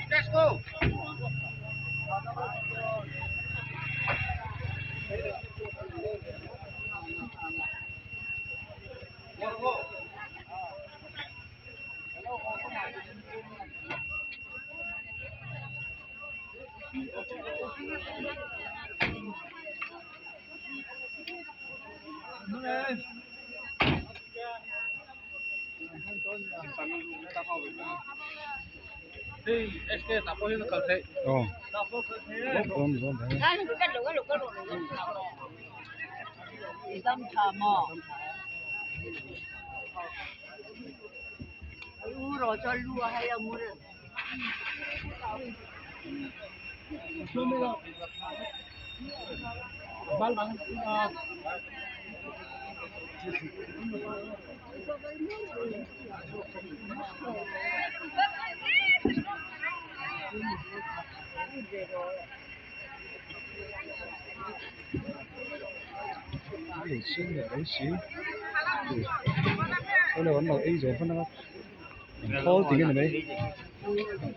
Let's go. SK tapo hin kalse. Oh. Tapo kalse. Bon. Dâm thờ mò u rồi cho lúa hay là mua được Bal bang. Lấy xíu nữa, lấy xíu. Đây là vẫn là y rồi phân đó. Thô tiếng cái này mấy?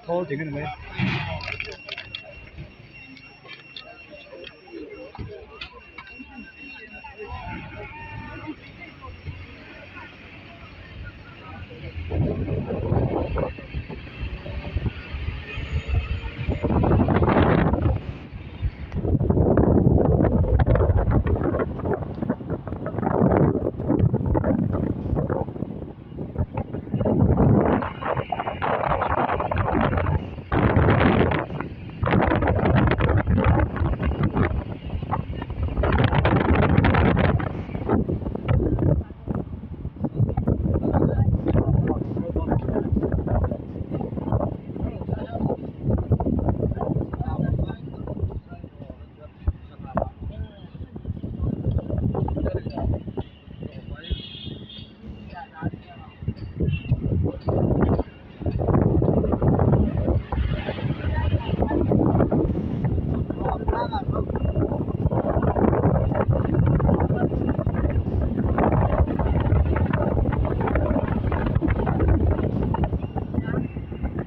Thô tiếng cái này mấy?